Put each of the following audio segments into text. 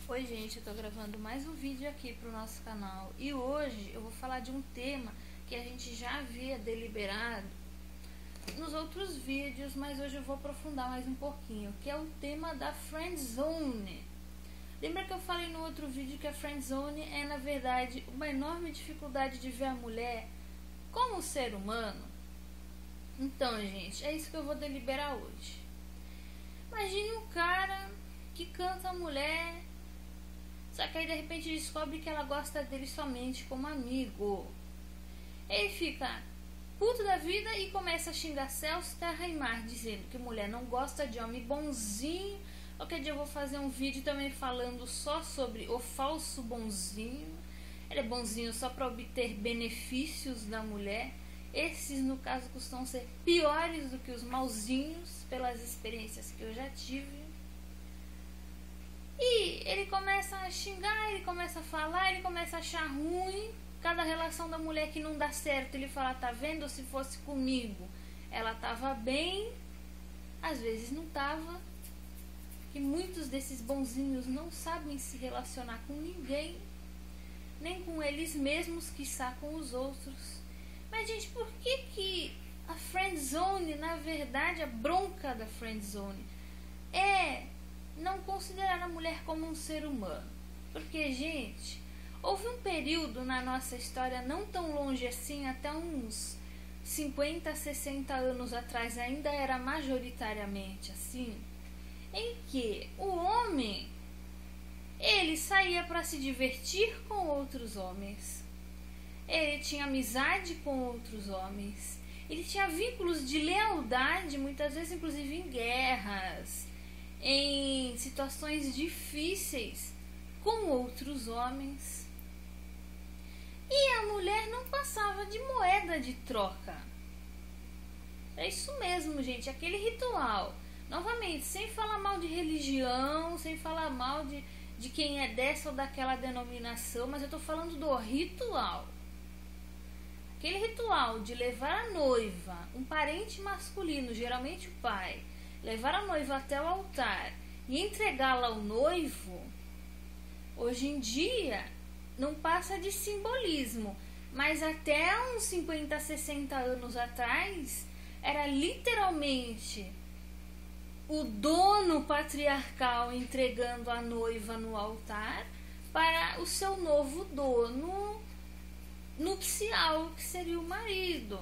Oi gente, eu tô gravando mais um vídeo aqui pro nosso canal e hoje eu vou falar de um tema que a gente já havia deliberado nos outros vídeos, mas hoje eu vou aprofundar mais um pouquinho, que é o tema da friendzone. Lembra que eu falei no outro vídeo que a friendzone é na verdade uma enorme dificuldade de ver a mulher como ser humano? Então gente, é isso que eu vou deliberar hoje. Imagine um cara que canta a mulher, só que aí de repente descobre que ela gosta dele somente como amigo. Ele fica puto da vida e começa a xingar céus, terra e mar, dizendo que mulher não gosta de homem bonzinho. Qualquer dia eu vou fazer um vídeo também falando só sobre o falso bonzinho. Ele é bonzinho só para obter benefícios da mulher. Esses, no caso, costumam ser piores do que os mauzinhos, pelas experiências que eu já tive. E ele começa a xingar, ele começa a falar, ele começa a achar ruim cada relação da mulher que não dá certo. Ele fala, tá vendo, se fosse comigo ela tava bem, às vezes não tava. Que muitos desses bonzinhos não sabem se relacionar com ninguém, nem com eles mesmos, quiçá com os outros. Mas gente, por que a friendzone, na verdade, a bronca da friendzone é não considerar a mulher como um ser humano? Porque, gente, houve um período na nossa história não tão longe assim, até uns 50, 60 anos atrás, ainda era majoritariamente assim, em que o homem, ele saía para se divertir com outros homens, ele tinha amizade com outros homens, ele tinha vínculos de lealdade, muitas vezes inclusive em guerras, em situações difíceis com outros homens. E a mulher não passava de moeda de troca. É isso mesmo, gente, aquele ritual. Novamente, sem falar mal de religião, sem falar mal de quem é dessa ou daquela denominação, mas eu tô falando do ritual. Aquele ritual de levar a noiva, um parente masculino, geralmente o pai, levar a noiva até o altar e entregá-la ao noivo, hoje em dia não passa de simbolismo, mas até uns 50, 60 anos atrás era literalmente o dono patriarcal entregando a noiva no altar para o seu novo dono nupcial, que seria o marido.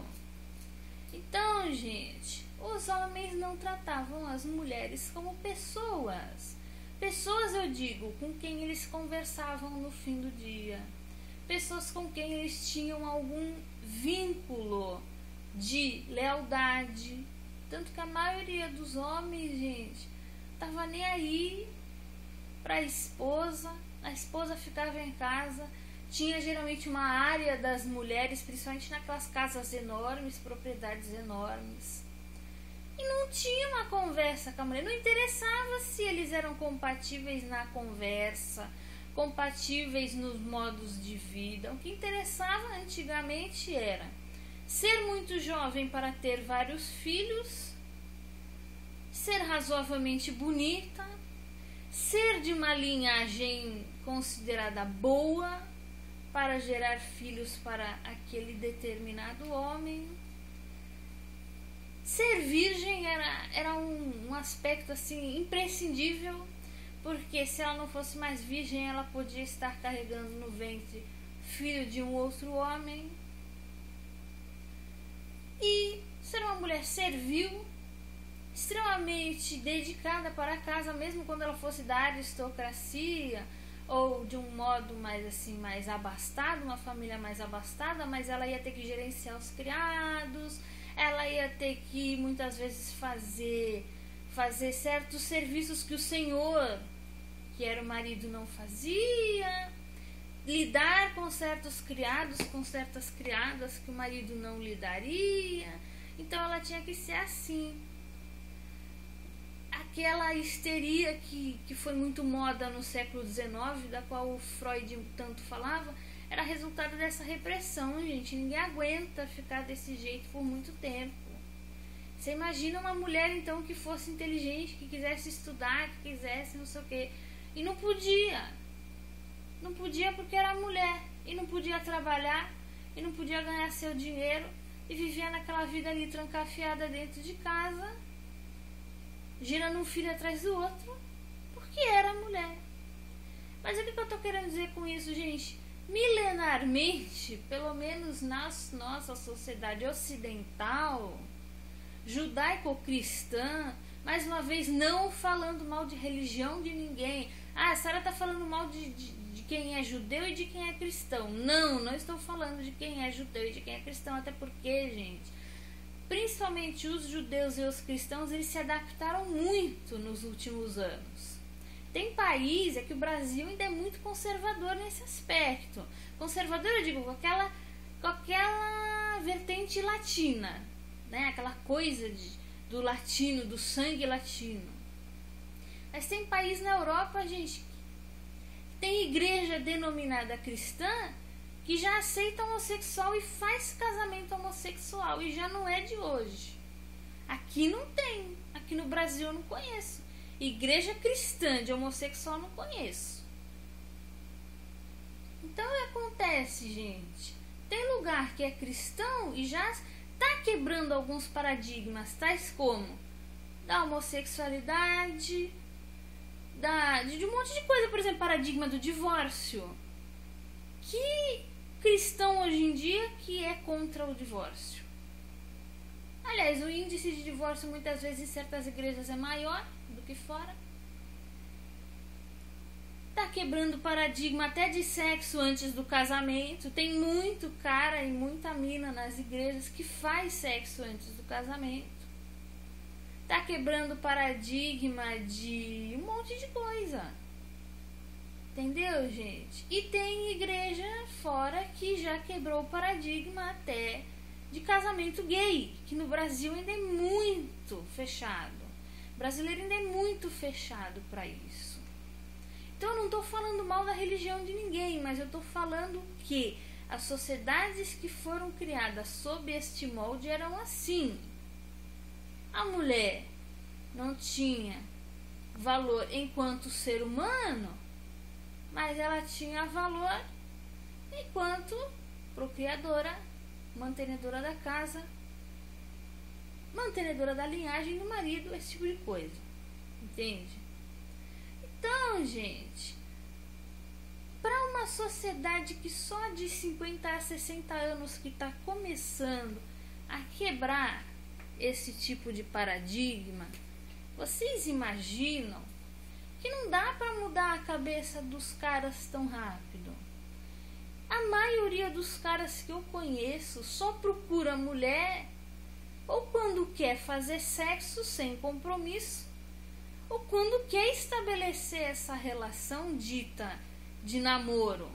Então, gente, os homens não tratavam as mulheres como pessoas. Pessoas, eu digo, com quem eles conversavam no fim do dia. Pessoas com quem eles tinham algum vínculo de lealdade. Tanto que a maioria dos homens, gente, tava nem aí pra esposa. A esposa ficava em casa. Tinha geralmente uma área das mulheres, principalmente naquelas casas enormes, propriedades enormes. E não tinha uma conversa com a mulher. Não interessava se eles eram compatíveis na conversa, compatíveis nos modos de vida. O que interessava antigamente era ser muito jovem para ter vários filhos, ser razoavelmente bonita, ser de uma linhagem considerada boa para gerar filhos para aquele determinado homem. Ser virgem era um aspecto assim imprescindível, porque se ela não fosse mais virgem, ela podia estar carregando no ventre filho de um outro homem. E ser uma mulher servil, extremamente dedicada para a casa, mesmo quando ela fosse da aristocracia ou de um modo mais assim, mais abastado, uma família mais abastada, mas ela ia ter que gerenciar os criados, ela ia ter que muitas vezes fazer certos serviços que o senhor, que era o marido, não fazia, lidar com certos criados, com certas criadas que o marido não lidaria. Então ela tinha que ser assim. Aquela histeria que foi muito moda no século XIX, da qual o Freud tanto falava, era resultado dessa repressão, gente. Ninguém aguenta ficar desse jeito por muito tempo. Você imagina uma mulher, então, que fosse inteligente, que quisesse estudar, que quisesse não sei o quê, E não podia. Não podia porque era mulher. E não podia trabalhar. E não podia ganhar seu dinheiro. E vivia naquela vida ali trancafiada dentro de casa, girando um filho atrás do outro, porque era mulher. Mas o que eu tô querendo dizer com isso, gente? Milenarmente, pelo menos na nossa sociedade ocidental, judaico-cristã, mais uma vez, não falando mal de religião de ninguém. Ah, a Sara tá falando mal de quem é judeu e de quem é cristão. Não estou falando de quem é judeu e de quem é cristão, até porque, gente, principalmente os judeus e os cristãos, eles se adaptaram muito nos últimos anos. Tem país, é que o Brasil ainda é muito conservador nesse aspecto. Conservador, eu digo, com aquela vertente latina, né? Aquela coisa do latino, do sangue latino. Mas tem país na Europa, gente, tem igreja denominada cristã que já aceita homossexual e faz casamento homossexual, e já não é de hoje. Aqui não tem, aqui no Brasil eu não conheço. Igreja cristã de homossexual não conheço. Então o que acontece, gente? Tem lugar que é cristão e já está quebrando alguns paradigmas, tais como da homossexualidade, de um monte de coisa, por exemplo, paradigma do divórcio. Que cristão hoje em dia que é contra o divórcio? Aliás, o índice de divórcio muitas vezes em certas igrejas é maior do que fora. Tá quebrando paradigma até de sexo antes do casamento. Tem muito cara e muita mina nas igrejas que faz sexo antes do casamento. Tá quebrando paradigma de um monte de coisa. Entendeu, gente? E tem igreja fora que já quebrou o paradigma até de casamento gay, que no Brasil ainda é muito fechado. O brasileiro ainda é muito fechado para isso. Então eu não estou falando mal da religião de ninguém, mas eu estou falando que as sociedades que foram criadas sob este molde eram assim. A mulher não tinha valor enquanto ser humano, mas ela tinha valor enquanto procriadora, mantenedora da casa, mantenedora da linhagem do marido, esse tipo de coisa. Entende? Então, gente, para uma sociedade que só de 50 a 60 anos que está começando a quebrar esse tipo de paradigma, vocês imaginam que não dá para mudar a cabeça dos caras tão rápido? A maioria dos caras que eu conheço só procura mulher ou quando quer fazer sexo sem compromisso, ou quando quer estabelecer essa relação dita de namoro.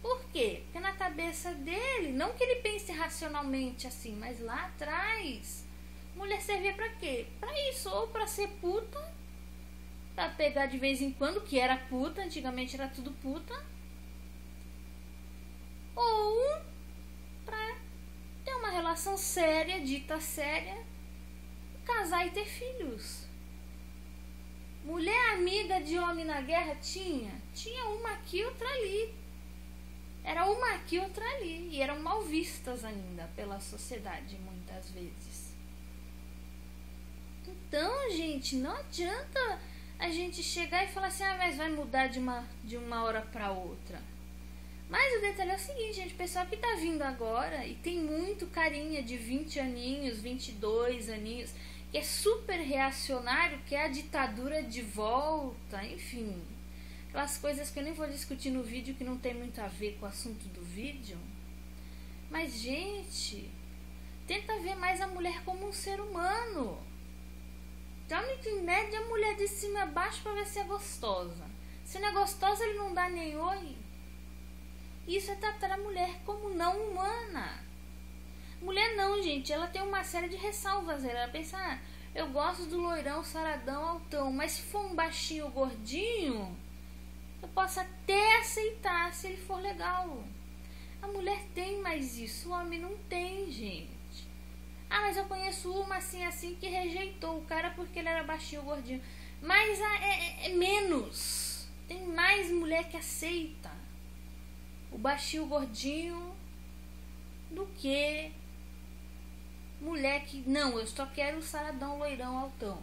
Por quê? Porque na cabeça dele, não que ele pense racionalmente assim, mas lá atrás, mulher servia pra quê? Pra isso, ou pra ser puta, pra pegar de vez em quando, que era puta, antigamente era tudo puta, ou pra ter uma relação séria, dita séria, casar e ter filhos. Mulher amiga de homem na guerra tinha uma aqui, outra ali. Era uma aqui, outra ali. E eram mal vistas ainda pela sociedade, muitas vezes. Então, gente, não adianta a gente chegar e falar assim, mas vai mudar de uma hora para outra. Mas o detalhe é o seguinte, gente, o pessoal que tá vindo agora, e tem muito carinha de 20 aninhos, 22 aninhos, que é super reacionário, que é a ditadura de volta, enfim. Aquelas coisas que eu nem vou discutir no vídeo, que não tem muito a ver com o assunto do vídeo. Mas, gente, tenta ver mais a mulher como um ser humano. Dá uma média a mulher de cima a baixo pra ver se é gostosa. Se não é gostosa, ele não dá nem oi. Isso é tratar a mulher como não humana. Mulher não, gente, ela tem uma série de ressalvas. Ela pensa, eu gosto do loirão, saradão, altão, mas se for um baixinho gordinho, eu posso até aceitar se ele for legal. A mulher tem mais isso, o homem não tem, gente. Mas eu conheço uma assim que rejeitou o cara porque ele era baixinho, gordinho. mas é menos. Tem mais mulher que aceita o baixinho, o gordinho, do que mulher que, não, eu só quero o saradão, loirão, altão.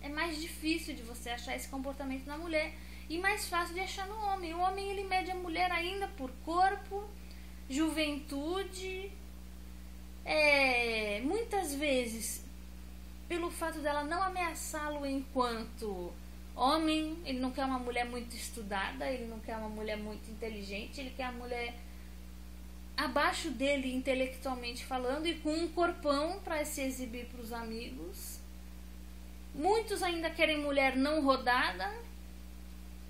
É mais difícil de você achar esse comportamento na mulher e mais fácil de achar no homem. O homem, ele mede a mulher ainda por corpo, juventude, muitas vezes pelo fato dela não ameaçá-lo enquanto homem. Ele não quer uma mulher muito estudada, ele não quer uma mulher muito inteligente, ele quer a mulher abaixo dele intelectualmente falando e com um corpão para se exibir para os amigos. Muitos ainda querem mulher não rodada,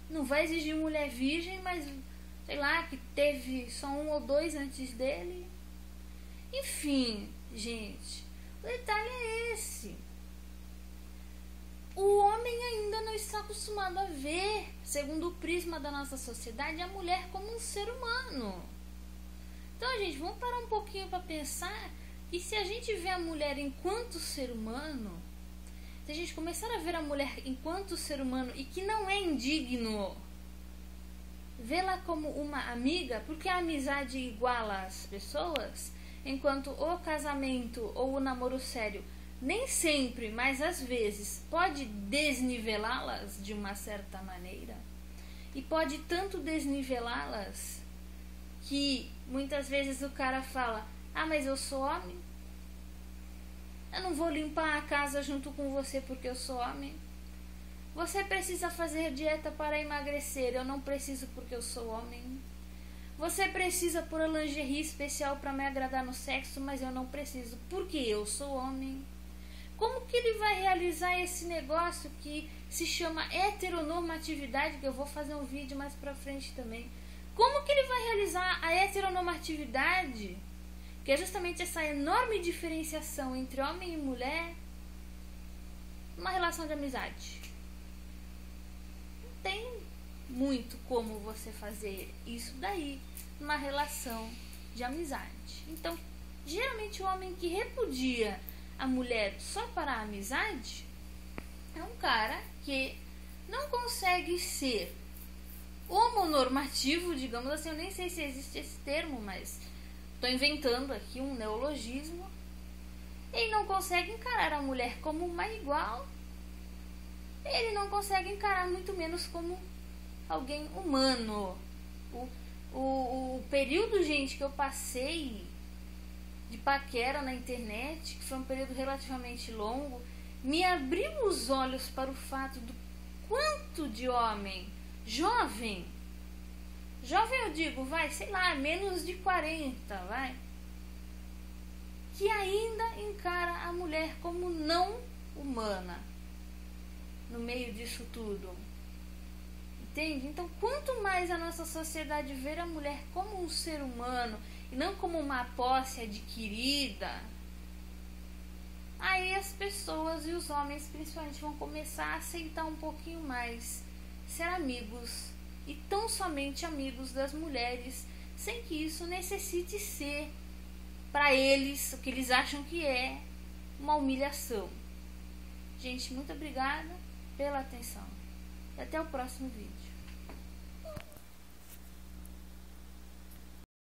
não vai exigir mulher virgem, mas sei lá, que teve só 1 ou 2 antes dele. Enfim, gente, o detalhe é esse. O homem ainda não está acostumado a ver, segundo o prisma da nossa sociedade, a mulher como um ser humano. Então, gente, vamos parar um pouquinho para pensar que se a gente vê a mulher enquanto ser humano, se a gente começar a ver a mulher enquanto ser humano e que não é indigno vê-la como uma amiga, porque a amizade iguala as pessoas, enquanto o casamento ou o namoro sério nem sempre, mas às vezes pode desnivelá-las de uma certa maneira, e pode tanto desnivelá-las que muitas vezes o cara fala: ah, mas eu sou homem, eu não vou limpar a casa junto com você porque eu sou homem. Você precisa fazer dieta para emagrecer, eu não preciso porque eu sou homem. Você precisa pôr a lingerie especial para me agradar no sexo, mas eu não preciso porque eu sou homem. Como que ele vai realizar esse negócio que se chama heteronormatividade, que eu vou fazer um vídeo mais pra frente também? Como que ele vai realizar a heteronormatividade, que é justamente essa enorme diferenciação entre homem e mulher, numa relação de amizade? Não tem muito como você fazer isso daí numa relação de amizade. Então, geralmente o homem que repudia a mulher só para a amizade é um cara que não consegue ser homonormativo, digamos assim. Eu nem sei se existe esse termo, mas estou inventando aqui um neologismo. Ele não consegue encarar a mulher como uma igual, ele não consegue encarar muito menos como alguém humano. O período, gente, que eu passei de paquera na internet, que foi um período relativamente longo, me abriu os olhos para o fato do quanto de homem jovem eu digo, vai, sei lá, menos de 40, vai, que ainda encara a mulher como não humana no meio disso tudo. Entende? Então, quanto mais a nossa sociedade ver a mulher como um ser humano e não como uma posse adquirida, aí as pessoas e os homens principalmente vão começar a aceitar um pouquinho mais ser amigos, e tão somente amigos das mulheres, sem que isso necessite ser para eles o que eles acham que é uma humilhação. Gente, muito obrigada pela atenção e até o próximo vídeo.